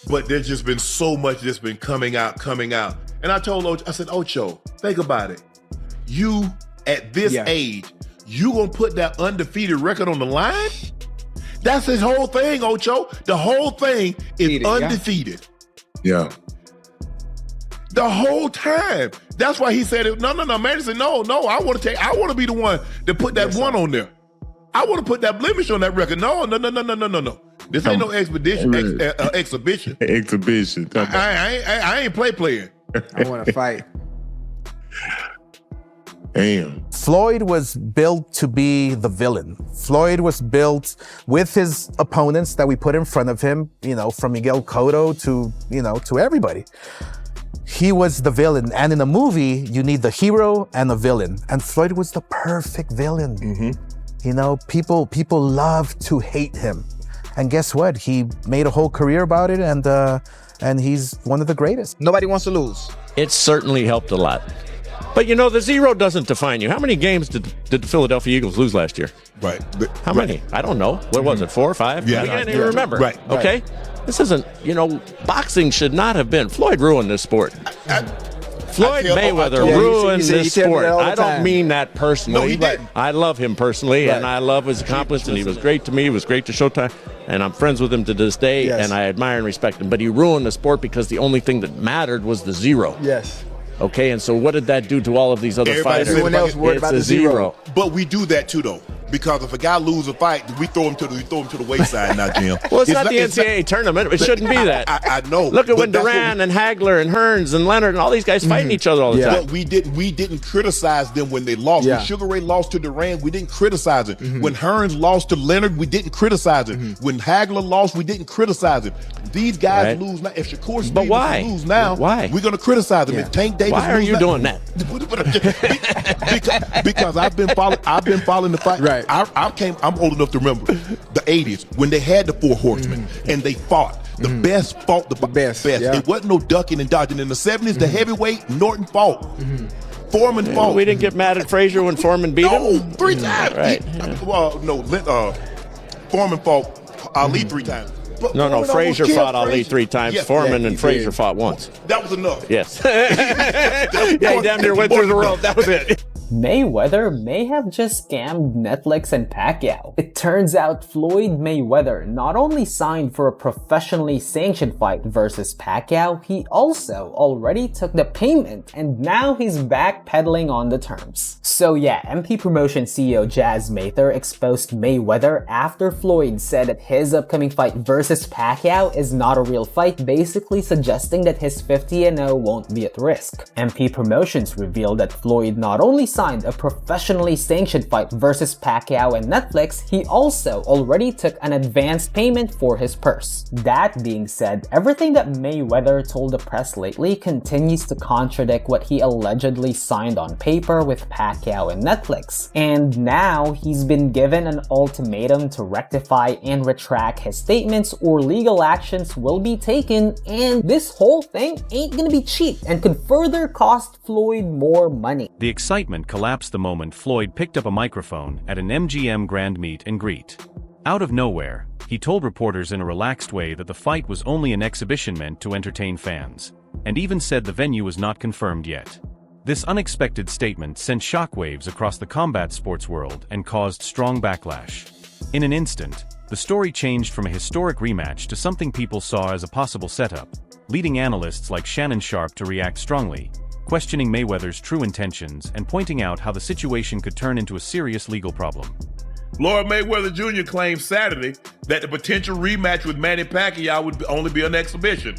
but there's just been so much that's been coming out. And I told Ocho, I said, Ocho, think about it. You, at this age, you gonna put that undefeated record on the line? That's his whole thing, Ocho. The whole thing is undefeated. Yeah. The whole time. That's why he said, no, man. He said, no, I want to be the one that put that one on there. I want to put that blemish on that record. No. This ain't no exhibition. Exhibition. I ain't playing. I want to fight. Damn. Floyd was built to be the villain. Floyd was built with his opponents that we put in front of him, from Miguel Cotto to everybody. He was the villain. And in a movie, you need the hero and a villain. And Floyd was the perfect villain. Mm-hmm. People love to hate him. And guess what? He made a whole career about it, and he's one of the greatest. Nobody wants to lose. It certainly helped a lot. But the zero doesn't define you. How many games did the Philadelphia Eagles lose last year? Right. How many? I don't know. What was it, 4 or 5? Yeah. I can't even remember. Right. Okay? This isn't, boxing should not have been. Floyd ruined this sport. Floyd Mayweather ruined this sport. I don't mean that personally. No, he did. I love him personally, and I love his accomplishments, and he was great to me. He was great to Showtime, and I'm friends with him to this day, and I admire and respect him. But he ruined the sport because the only thing that mattered was the zero. Yes. Okay, and so what did that do to all of these other fighters? Everyone else worried about the zero. But we do that too, though, because if a guy loses a fight, we throw him to the wayside now, Jim. Well, it's not the NCAA tournament. It shouldn't be that. I know. Look at when Duran and Hagler and Hearns and Leonard and all these guys fighting each other all the time. But we didn't criticize them when they lost. When Sugar Ray lost to Duran, we didn't criticize him. When Hearns lost to Leonard, we didn't criticize him. When Hagler lost, we didn't criticize him. These guys lose now. If Shakur Stevenson lose now, we're going to criticize him. If Tank Davis why are you doing that? because I've been following the fight. Right. I'm old enough to remember the 80s when they had the Four Horsemen and they fought. The best fought the best. Yeah. It wasn't no ducking and dodging. In the 70s, the heavyweight, Norton fought. Foreman fought. We didn't get mad at Frazier when Foreman beat him? No, 3 times. Right. Foreman fought Ali 3 times. But No, Frazier fought Ali 3 times. Yes, Foreman and Frazier fought once. That was enough. Yes. He damn near went through the rope. That was it. Mayweather may have just scammed Netflix and Pacquiao. It turns out Floyd Mayweather not only signed for a professionally sanctioned fight versus Pacquiao, he also already took the payment and now he's backpedaling on the terms. So yeah, MP Promotion CEO Jazz Mather exposed Mayweather after Floyd said that his upcoming fight versus Pacquiao is not a real fight, basically suggesting that his 50-0 won't be at risk. MP Promotions revealed that Floyd not only signed a professionally sanctioned fight versus Pacquiao and Netflix, he also already took an advanced payment for his purse. That being said, everything that Mayweather told the press lately continues to contradict what he allegedly signed on paper with Pacquiao and Netflix. And now he's been given an ultimatum to rectify and retract his statements or legal actions will be taken, and this whole thing ain't gonna be cheap and could further cost Floyd more money. The excitement collapsed the moment Floyd picked up a microphone at an MGM Grand Meet and Greet. Out of nowhere, he told reporters in a relaxed way that the fight was only an exhibition meant to entertain fans, and even said the venue was not confirmed yet. This unexpected statement sent shockwaves across the combat sports world and caused strong backlash. In an instant, the story changed from a historic rematch to something people saw as a possible setup, leading analysts like Shannon Sharpe to react strongly, questioning Mayweather's true intentions and pointing out how the situation could turn into a serious legal problem. Floyd Mayweather Jr. claimed Saturday that the potential rematch with Manny Pacquiao would only be an exhibition.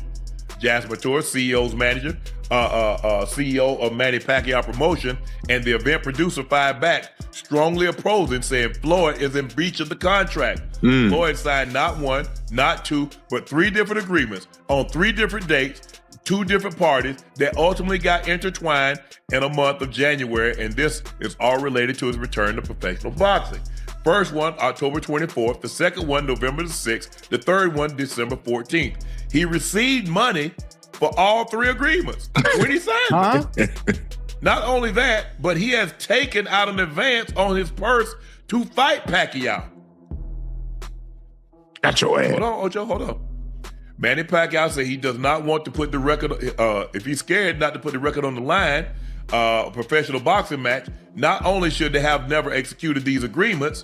Jasper Tour, CEO's manager, CEO of Manny Pacquiao Promotion, and the event producer fired back, strongly opposing, saying Floyd is in breach of the contract. Floyd signed not 1, not 2, but 3 different agreements on 3 different dates, 2 different parties that ultimately got intertwined in a month of January, and this is all related to his return to professional boxing. First one, October 24th, the second one, November the 6th, the third one, December 14th. He received money for all 3 agreements when he signed them. Not only that, but he has taken out an advance on his purse to fight Pacquiao. Got your ass. Hold on, Ocho, hold on. Manny Pacquiao said he does not want to put the record, if he's scared not to put the record on the line, a professional boxing match, not only should they have never executed these agreements,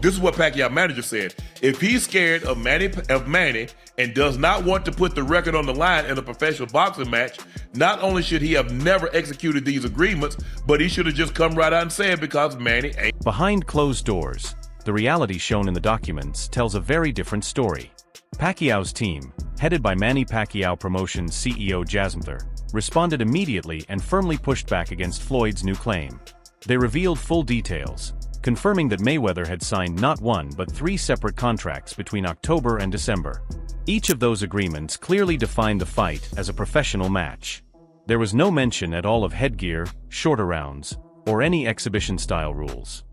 this is what Pacquiao manager said. If he's scared of Manny and does not want to put the record on the line in a professional boxing match, not only should he have never executed these agreements, but he should have just come right out and said because Manny ain't. Behind closed doors, the reality shown in the documents tells a very different story. Pacquiao's team, headed by Manny Pacquiao Promotions CEO Jasmther, responded immediately and firmly pushed back against Floyd's new claim. They revealed full details, confirming that Mayweather had signed not one but 3 separate contracts between October and December. Each of those agreements clearly defined the fight as a professional match. There was no mention at all of headgear, shorter rounds, or any exhibition-style rules.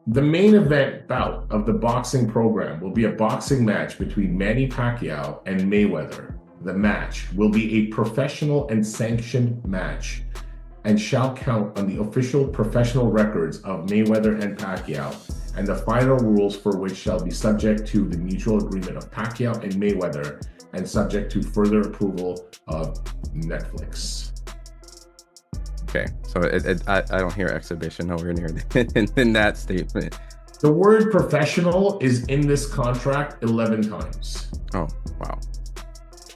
The main event bout of the boxing program will be a boxing match between Manny Pacquiao and Mayweather. The match will be a professional and sanctioned match and shall count on the official professional records of Mayweather and Pacquiao, and the final rules for which shall be subject to the mutual agreement of Pacquiao and Mayweather and subject to further approval of Netflix. Okay, so I don't hear exhibition nowhere near in that statement. The word professional is in this contract 11 times. Oh, wow.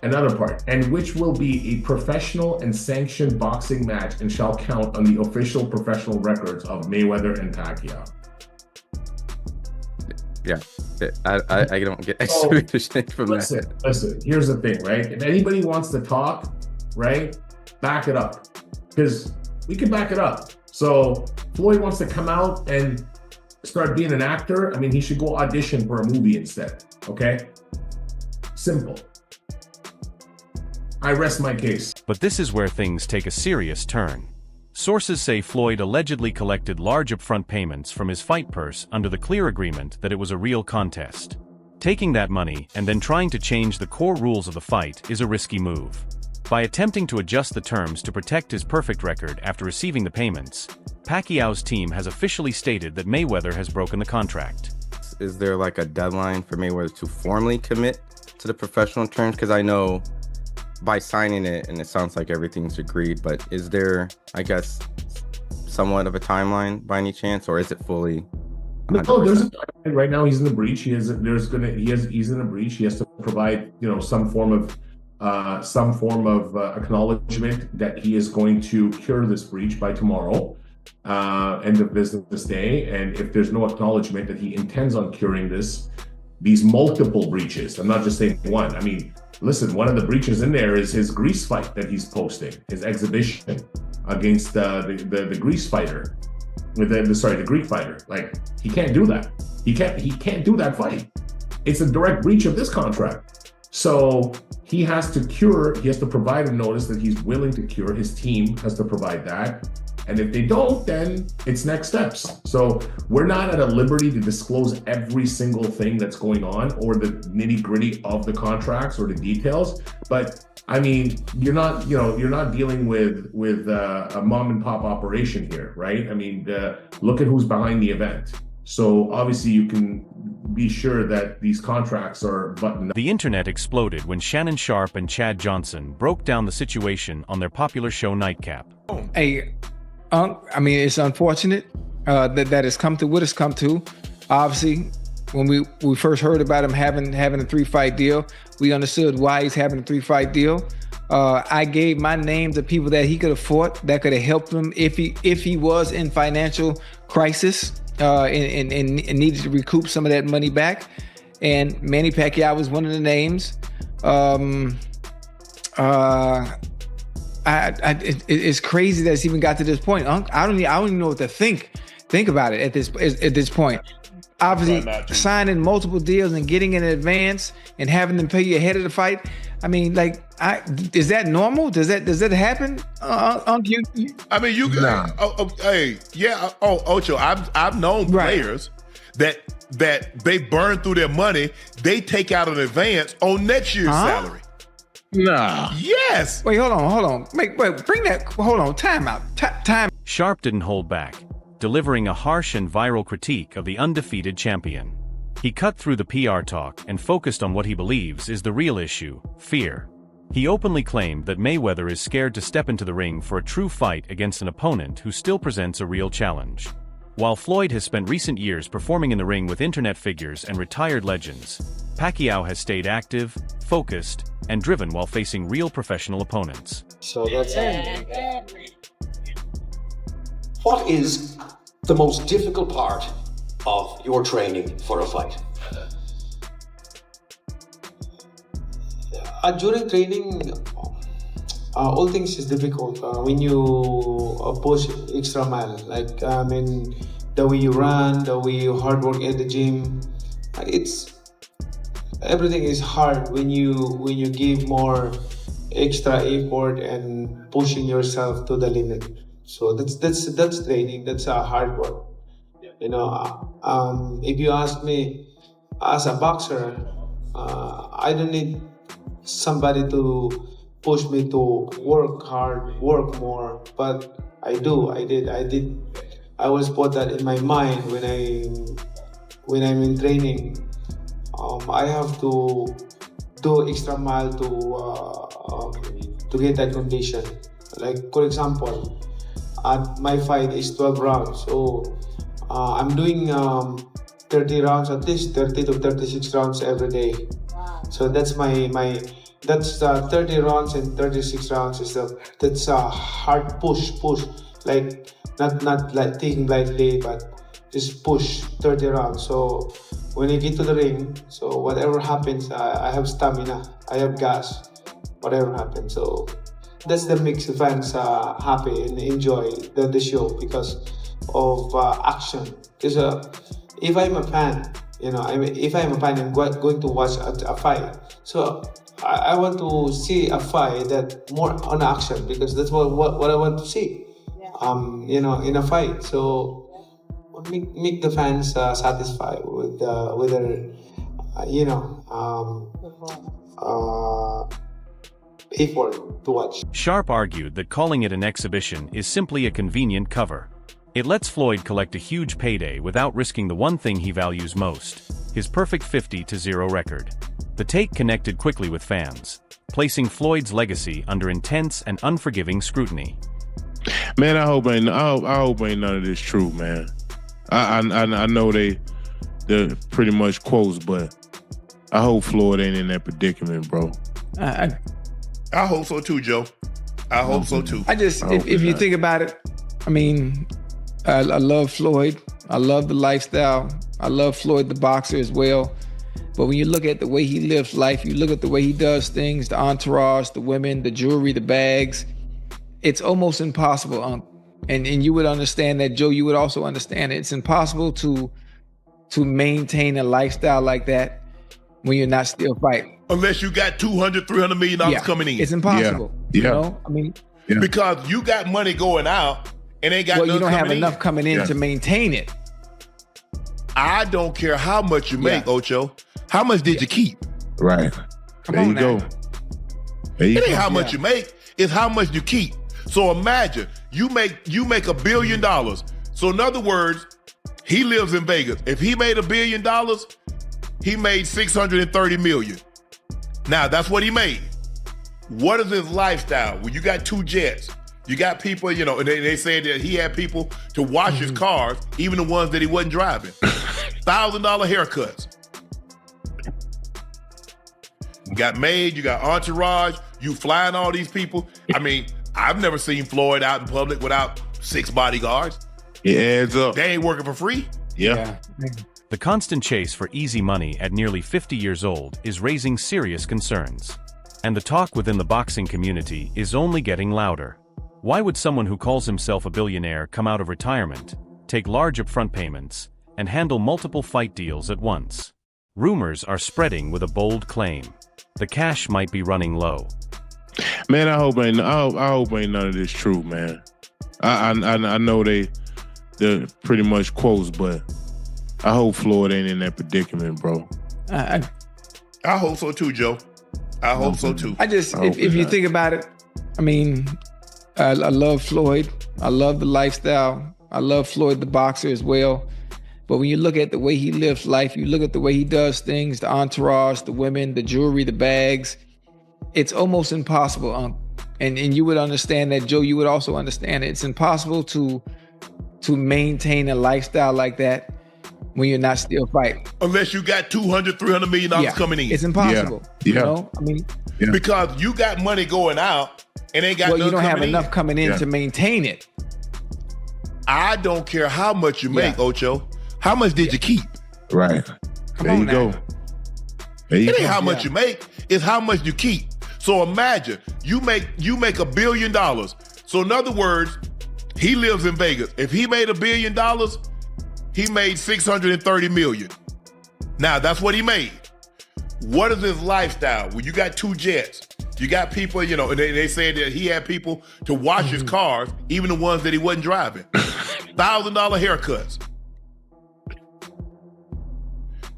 Another part, and which will be a professional and sanctioned boxing match and shall count on the official professional records of Mayweather and Pacquiao. Yeah, I don't get exhibition from that. Listen, here's the thing, right? If anybody wants to talk, right, back it up. Because we can back it up. So Floyd wants to come out and start being an actor. I mean, he should go audition for a movie instead, okay? Simple. I rest my case. But this is where things take a serious turn. Sources say Floyd allegedly collected large upfront payments from his fight purse under the clear agreement that it was a real contest. Taking that money and then trying to change the core rules of the fight is a risky move. By attempting to adjust the terms to protect his perfect record after receiving the payments, Pacquiao's team has officially stated that Mayweather has broken the contract. Is there like a deadline for Mayweather to formally commit to the professional terms? Because I know by signing it, and it sounds like everything's agreed, but is there, I guess, somewhat of a timeline by any chance, or is it fully 100%? No, there's a timeline. Right now he's in the breach. He's in a breach. He has to provide, some form of acknowledgement that he is going to cure this breach by tomorrow, end of business day. And if there's no acknowledgement that he intends on curing these multiple breaches, I'm not just saying one. I mean, listen, one of the breaches in there is his Greece fight that he's posting, his exhibition against the Greece fighter, the Greek fighter. Like, he can't do that. He can't do that fight. It's a direct breach of this contract. So he has to provide a notice that he's willing to cure. His team has to provide that. And if they don't, then it's next steps. So we're not at a liberty to disclose every single thing that's going on or the nitty gritty of the contracts or the details. But I mean, you're not dealing with a mom and pop operation here, right? I mean, look at who's behind the event. So obviously you can be sure that these contracts are buttoned up. The internet exploded when Shannon Sharpe and Chad Johnson broke down the situation on their popular show Nightcap. Hey, I mean, it's unfortunate that it's come to what it's come to. Obviously, when we first heard about him having a 3-fight deal, we understood why he's having a 3-fight deal. I gave my name to people that he could have fought, that could have helped him if he was in financial crisis and needed to recoup some of that money back. And Manny Pacquiao was one of the names. It's crazy that it's even got to this point. I don't even know what to think about it at this point. Obviously, signing multiple deals and getting in advance and having them pay you ahead of the fight. I mean, like, is that normal? Does that happen? Ocho, I've known players that they burn through their money. They take out an advance on next year's salary. Nah. Yes. Wait, hold on. Wait, bring that. Hold on. Time out. Time. Sharpe didn't hold back, delivering a harsh and viral critique of the undefeated champion. He cut through the PR talk and focused on what he believes is the real issue, fear. He openly claimed that Mayweather is scared to step into the ring for a true fight against an opponent who still presents a real challenge. While Floyd has spent recent years performing in the ring with internet figures and retired legends, Pacquiao has stayed active, focused, and driven while facing real professional opponents. So that's it. What is the most difficult part of your training for a fight? During training, all things is difficult. When you push extra mile, like the way you run, the way you hard work at the gym, everything is hard when you give more extra effort and pushing yourself to the limit. So that's training. That's hard work. If you ask me, as a boxer, I don't need somebody to push me to work hard, work more, but I did. I always put that in my mind when I'm in training. I have to do extra mile to get that condition. Like, for example, my fight is 12 rounds, so I'm doing 30 rounds, at least 30 to 36 rounds every day. Wow. So that's that's 30 rounds and 36 rounds that's a hard push, like not like taking lightly, but just push 30 rounds. So when I get to the ring, so whatever happens, I have stamina, I have gas, whatever happens. So that's the makes the fans happy and enjoy the show because of action. Because if I'm a fan, if I'm a fan, I'm going to watch a fight. So I want to see a fight that more on action because that's what I want to see. Yeah. In a fight. So make the fans satisfied with their, effort to watch. Sharpe argued that calling it an exhibition is simply a convenient cover. It lets Floyd collect a huge payday without risking the one thing he values most, his perfect 50-0 record. The take connected quickly with fans, placing Floyd's legacy under intense and unforgiving scrutiny. Man, I hope ain't none of this true, man. I know they're pretty much quotes, but I hope Floyd ain't in that predicament, bro. I hope so too, Joe. I hope so too. If you think about it, I love Floyd. I love the lifestyle. I love Floyd, the boxer, as well. But when you look at the way he lives life, you look at the way he does things, the entourage, the women, the jewelry, the bags, it's almost impossible. And you would understand that, Joe, you would also understand it. It's impossible to maintain a lifestyle like that when you're not still fighting. Unless you got $200, $300 million coming in. It's impossible. Yeah. Because you got money going out and ain't got nothing coming in. Well, you don't have enough coming in to maintain it. I don't care how much you make, Ocho. How much did you keep? Right. There you go. It ain't how much you make, it's how much you keep. So imagine you make $1 billion. So in other words, he lives in Vegas. If he made $1 billion, he made $630 million. Now that's what he made. What is his lifestyle? Well, you got 2 jets. You got people, and they said that he had people to wash his cars, even the ones that he wasn't driving. $1,000 haircuts. You got maid, you got entourage, you flying all these people. I've never seen Floyd out in public without 6 bodyguards. It adds up. They ain't working for free. Yeah. The constant chase for easy money at nearly 50 years old is raising serious concerns. And the talk within the boxing community is only getting louder. Why would someone who calls himself a billionaire come out of retirement, take large upfront payments, and handle multiple fight deals at once? Rumors are spreading with a bold claim. The cash might be running low. Man, I hope ain't none of this true, man. I know they're pretty much quotes, but I hope Floyd ain't in that predicament, bro. I hope so too, Joe. I hope so too. If you think about it, I love Floyd. I love the lifestyle. I love Floyd, the boxer, as well. But when you look at the way he lives life, you look at the way he does things, the entourage, the women, the jewelry, the bags, it's almost impossible, Unc. And you would understand that, Joe, you would also understand it. It's impossible to maintain a lifestyle like that when you're not still fighting. Unless you got $200, $300 million coming in. It's impossible. Yeah. You know? I mean, because you got money going out and ain't got well, you nothing don't have coming enough coming in to maintain it. I don't care how much you make, Ocho. How much did you keep? Right. There you go. It ain't how much you make, it's how much you keep. So imagine you make $1 billion. So in other words, he lives in Vegas. If he made $1 billion, he made $630 million. Now that's what he made. What is his lifestyle? Well, you got 2 jets. You got people, you know, they said that he had people to wash his cars, even the ones that he wasn't driving. $1,000 haircuts.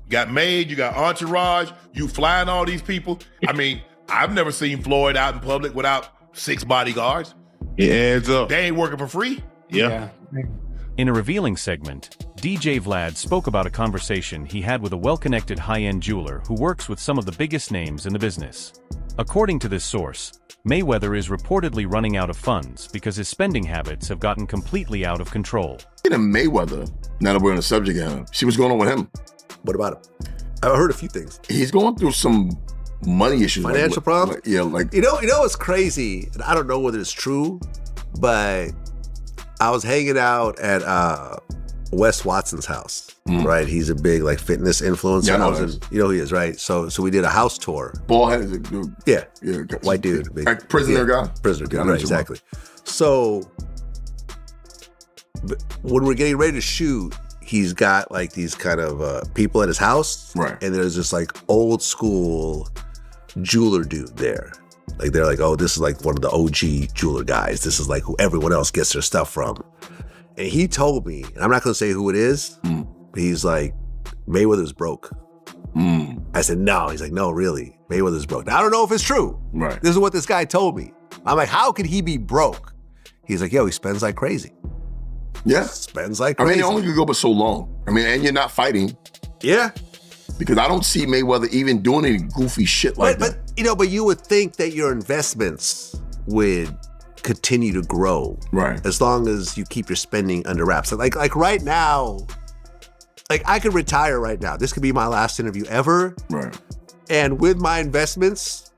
Got made, you got entourage, you flying all these people. I mean, I've never seen Floyd out in public without 6 bodyguards. It adds up. They ain't working for free. Yeah. In a revealing segment, DJ Vlad spoke about a conversation he had with a well-connected high-end jeweler who works with some of the biggest names in the business. According to this source, Mayweather is reportedly running out of funds because his spending habits have gotten completely out of control. Mayweather, now that we're on the subject of him, see what's going on with him. What about him? I heard a few things. He's going through some money issues. Financial problems? You know what's crazy? And I don't know whether it's true, but I was hanging out at Wes Watson's house, right? He's a big fitness influencer. Yeah, I know you know who he is, right? So we did a house tour. Bald-headed dude. Yeah, white dude. Prisoner guy? Prisoner guy, right, exactly. So when we're getting ready to shoot, he's got these kind of people at his house. Right. And there's this old school jeweler dude there. They're oh, this is one of the OG jeweler guys. This is who everyone else gets their stuff from. And he told me, and I'm not going to say who it is, but he's Mayweather's broke. I said, no. He's no, really. Mayweather's broke. Now, I don't know if it's true. Right. This is what this guy told me. I'm how could he be broke? He's yo, he spends like crazy. Yeah. Spends like crazy. You only could go but so long. And you're not fighting. Yeah. Because I don't see Mayweather even doing any goofy shit that. But you would think that your investments would continue to grow. Right. As long as you keep your spending under wraps. Like right now, I could retire right now. This could be my last interview ever. Right. And with my investments,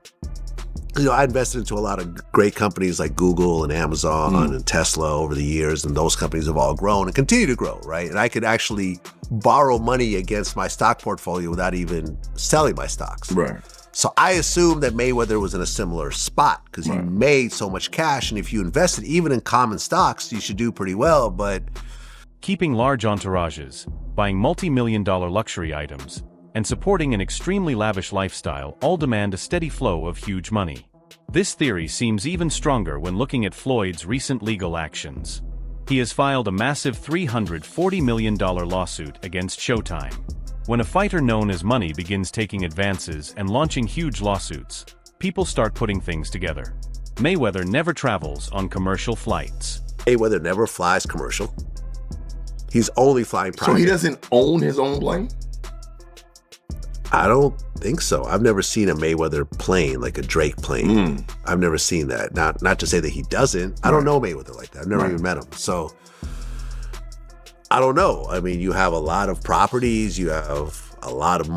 I invested into a lot of great companies like Google and Amazon and Tesla over the years, and those companies have all grown and continue to grow, right? And I could actually borrow money against my stock portfolio without even selling my stocks. Right. So I assumed that Mayweather was in a similar spot because he made so much cash, and if you invested even in common stocks, you should do pretty well, but... Keeping large entourages, buying multi-million-dollar luxury items, and supporting an extremely lavish lifestyle all demand a steady flow of huge money. This theory seems even stronger when looking at Floyd's recent legal actions. He has filed a massive $340 million lawsuit against Showtime. When a fighter known as Money begins taking advances and launching huge lawsuits, people start putting things together. Mayweather never travels on commercial flights. Mayweather never flies commercial. He's only flying private. So he doesn't own his own plane? I don't think so. I've never seen a Mayweather plane, like a Drake plane. I've never seen that. Not to say that he doesn't. I don't know Mayweather like that. I've never even met him. So I don't know. You have a lot of properties. You have a lot of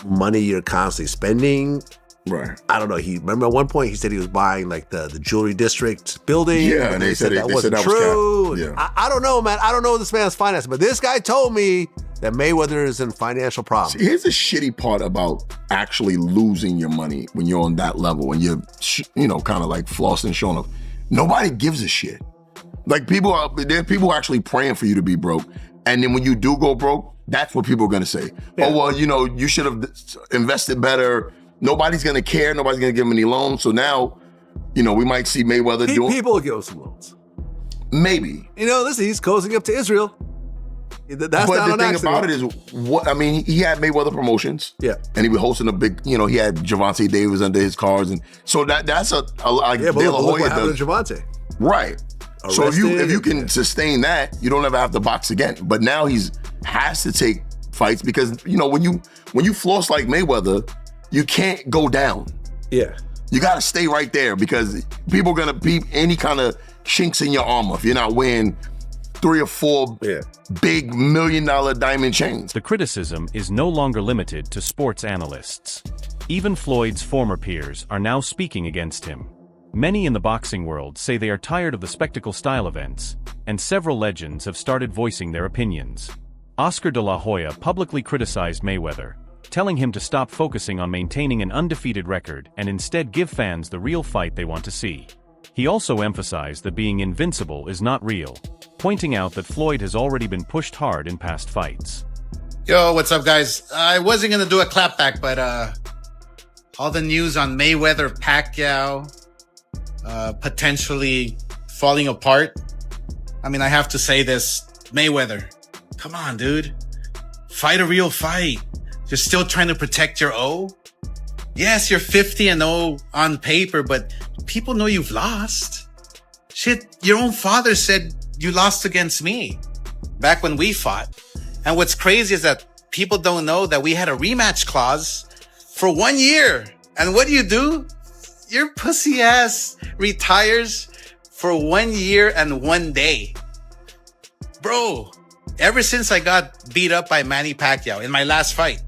money you're constantly spending. Right. I don't know. Remember at one point he said he was buying the jewelry district building. Yeah, and they said that wasn't true. Was yeah. I don't know, man. I don't know this man's finances, but this guy told me that Mayweather is in financial problems. See, here's the shitty part about actually losing your money when you're on that level and you're, kind of flossing, showing off. Nobody gives a shit. There are people actually praying for you to be broke. And then when you do go broke, that's what people are going to say. Yeah. Oh, well, you should have invested better. Nobody's going to care. Nobody's going to give him any loans. So now, we might see Mayweather doing... People will give him some loans. Maybe. Listen, he's cozying up to Israel. That's but not the thing accident. about it is, he had Mayweather Promotions. Yeah. And he was hosting a big, he had Gervonta Davis under his cards. And so that's a yeah, but look what happened to Gervonta. Right. So if you can sustain that, you don't ever have to box again. But now he's has to take fights because, you know, when you floss like Mayweather, you can't go down. Yeah. You got to stay right there because people are going to beat any kind of chinks in your armor if you're not wearing 3 or 4 big $1 million diamond chains. The criticism is no longer limited to sports analysts. Even Floyd's former peers are now speaking against him. Many in the boxing world say they are tired of the spectacle-style events, and several legends have started voicing their opinions. Oscar de la Hoya publicly criticized Mayweather, telling him to stop focusing on maintaining an undefeated record and instead give fans the real fight they want to see. He also emphasized that being invincible is not real, pointing out that Floyd has already been pushed hard in past fights. Yo, what's up, guys? I wasn't going to do a clapback, but all the news on Mayweather, Pacquiao, potentially falling apart. I mean, I have to say this. Mayweather, come on, dude. Fight a real fight. You're still trying to protect your O? Yes, you're 50-0 on paper, but people know you've lost. Shit, your own father said you lost against me back when we fought. And what's crazy is that people don't know that we had a rematch clause for 1 year. And what do? Your pussy ass retires for 1 year and 1 day. Bro, ever since I got beat up by Manny Pacquiao in my last fight,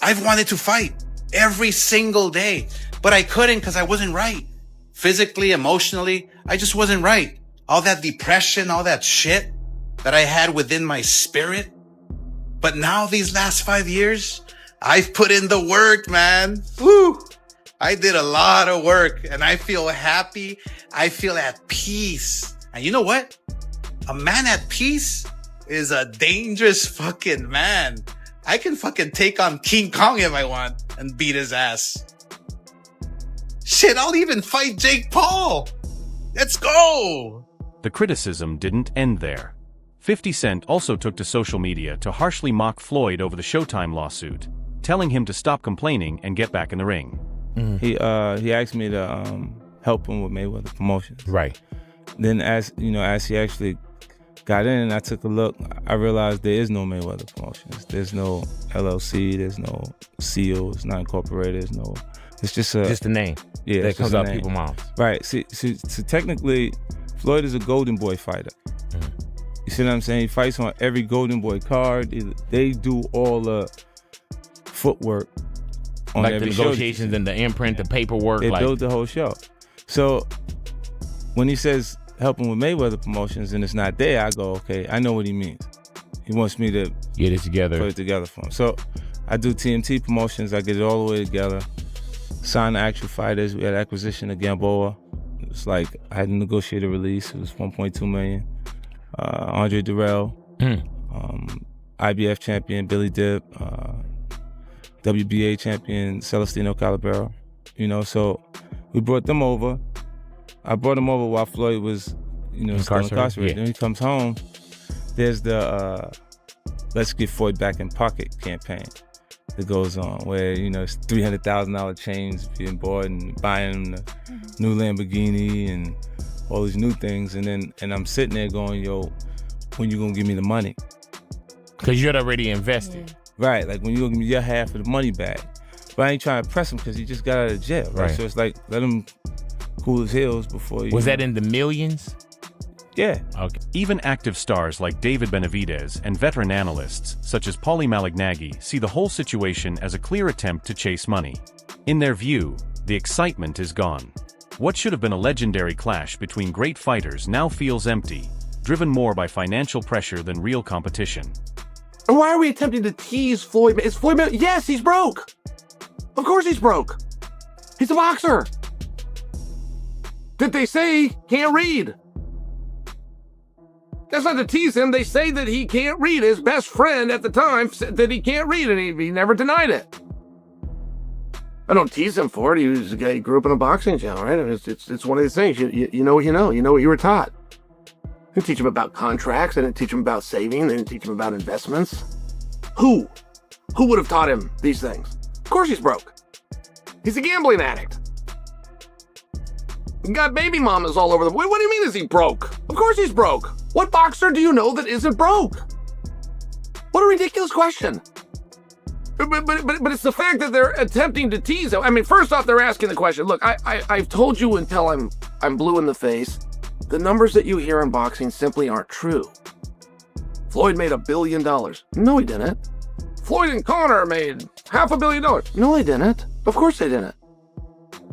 I've wanted to fight every single day, but I couldn't because I wasn't right. Physically, emotionally, I just wasn't right. All that depression, all that shit that I had within my spirit. But now these last 5 years, I've put in the work, man. Woo! I did a lot of work and I feel happy. I feel at peace. And you know what? A man at peace is a dangerous fucking man. I can fucking take on King Kong if I want and beat his ass. Shit, I'll even fight Jake Paul. Let's go. The criticism didn't end there. 50 Cent also took to social media to harshly mock Floyd over the Showtime lawsuit, telling him to stop complaining and get back in the ring. He asked me to help him with Mayweather Promotions. Right. Then as he actually got in and I took a look, I realized there is no Mayweather Promotions. There's no LLC, there's no seal, it's not incorporated, it's just a name. Yeah, that comes out people's mouths. Right. See, technically, Floyd is a Golden Boy fighter. You see what I'm saying? He fights on every Golden Boy card. They do all the footwork on like every the negotiations and the imprint, the paperwork. They built the whole show. So when he says help him with Mayweather Promotions and it's not there, I go, okay, I know what he means. He wants me to get it together. Put it together for him. So I do TMT Promotions. I get it all the way together. Sign the actual fighters. We had acquisition of Gamboa. It was like I had to negotiate a release. It was $1.2 million. Andre Durrell, IBF champion Billy Dip, WBA champion Celestino Calabero. So we brought them over. I brought him over while Floyd was, still incarcerated. Yeah. Then he comes home. There's the Let's Get Floyd Back in Pocket campaign that goes on, where it's $300,000 chains being bought and buying the new Lamborghini and all these new things, and I'm sitting there going, yo, when you gonna give me the money? Because you'd already invested. Right, like when you gonna give me your half of the money back. But I ain't trying to press him because he just got out of jail, right? So it's like, let him cool his heels before you... Was that in the millions? Yeah. Okay. Even active stars like David Benavidez and veteran analysts such as Paulie Malignaggi see the whole situation as a clear attempt to chase money. In their view, the excitement is gone. What should have been a legendary clash between great fighters now feels empty, driven more by financial pressure than real competition. And why are we attempting to tease Floyd? Is Floyd Mayweather? Yes, he's broke. Of course he's broke. He's a boxer. Did they say can't read? That's not to tease him. They say that he can't read. His best friend at the time said that he can't read, and he never denied it. I don't tease him for it. He was a guy who grew up in a boxing channel, right? It's one of these things. You know what you know. You know what you were taught. They didn't teach him about contracts. They didn't teach him about saving. They didn't teach him about investments. Who would have taught him these things? Of course he's broke. He's a gambling addict. He got baby mamas all over the... What do you mean is he broke? Of course he's broke. What boxer do you know that isn't broke? What a ridiculous question. But it's the fact that they're attempting to tease him. I mean, first off, they're asking the question. Look, I've told you until I'm blue in the face. The numbers that you hear in boxing simply aren't true. Floyd made $1 billion. No, he didn't. Floyd and Conor made $500 million. No, they didn't. Of course they didn't.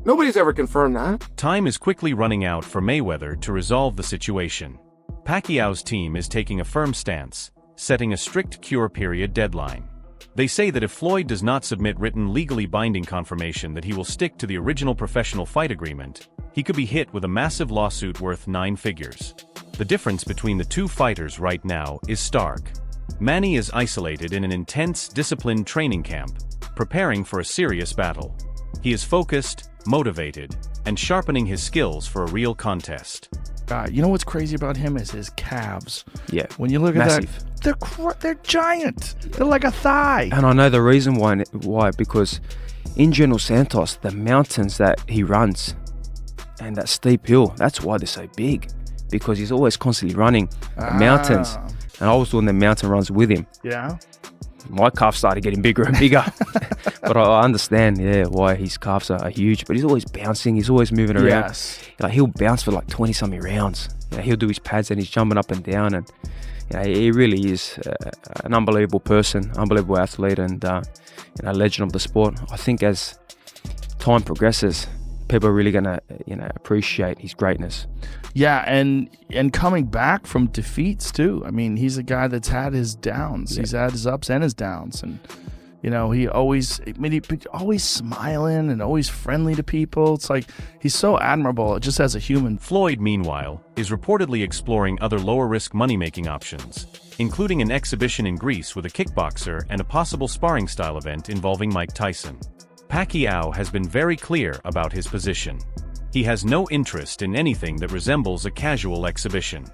Nobody's ever confirmed that. Time is quickly running out for Mayweather to resolve the situation. Pacquiao's team is taking a firm stance, setting a strict cure period deadline. They say that if Floyd does not submit written legally binding confirmation that he will stick to the original professional fight agreement, he could be hit with a massive lawsuit worth 9 figures. The difference between the two fighters right now is stark. Manny is isolated in an intense, disciplined training camp, preparing for a serious battle. He is focused, motivated, and sharpening his skills for a real contest. You know what's crazy about him is his calves. Yeah, when you look massive. At that, they're giant. They're like a thigh. And I know the reason why, because in General Santos, the mountains that he runs and that steep hill, that's why they're so big, because he's always constantly running the mountains. And I was doing the mountain runs with him. Yeah. My calves started getting bigger and bigger. But I understand, why his calves are huge. But he's always bouncing. He's always moving around. Yes. Like, he'll bounce for like 20-something rounds. He'll do his pads and he's jumping up and down. And he really is an unbelievable person, unbelievable athlete, and a legend of the sport. I think as time progresses, people are really going to appreciate his greatness. Yeah, and coming back from defeats too. I mean, he's a guy that's had his downs. He's had his ups and his downs, and he always smiling and always friendly to people. It's like he's so admirable just as a human. Floyd, meanwhile, is reportedly exploring other lower-risk money-making options, including an exhibition in Greece with a kickboxer and a possible sparring-style event involving Mike Tyson. Pacquiao has been very clear about his position. He has no interest in anything that resembles a casual exhibition.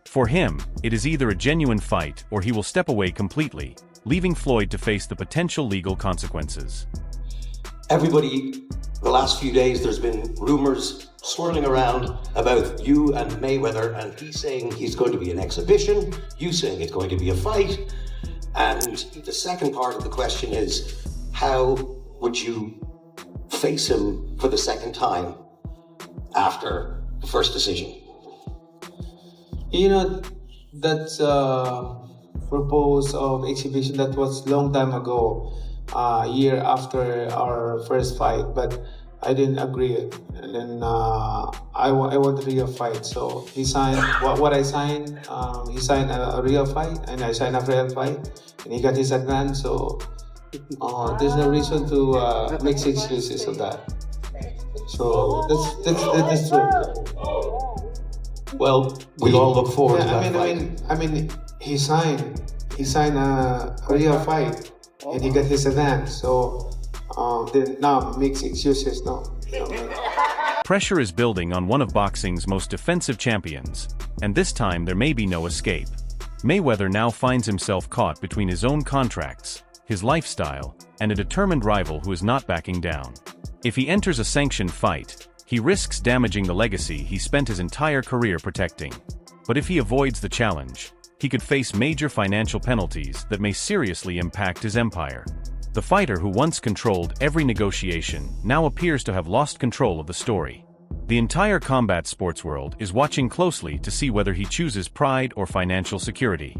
For him, it is either a genuine fight or he will step away completely, leaving Floyd to face the potential legal consequences. Everybody, the last few days, there's been rumors swirling around about you and Mayweather, and he's saying he's going to be an exhibition, you saying it's going to be a fight. And the second part of the question is, how would you face him for the second time after the first decision? That proposed exhibition, that was long time ago, year after our first fight, but I didn't agree. And then I wanted a real fight, so he signed what I signed. He signed a real fight, and I signed a real fight, and he got his advance. So there's no reason to make excuses of that. So that's true. Well, we all look forward to that fight. I mean, he signed a real fight, and he got his advance. So then now makes excuses. No. Pressure is building on one of boxing's most defensive champions, and this time there may be no escape. Mayweather now finds himself caught between his own contracts, his lifestyle, and a determined rival who is not backing down. If he enters a sanctioned fight, he risks damaging the legacy he spent his entire career protecting. But if he avoids the challenge, he could face major financial penalties that may seriously impact his empire. The fighter who once controlled every negotiation now appears to have lost control of the story. The entire combat sports world is watching closely to see whether he chooses pride or financial security.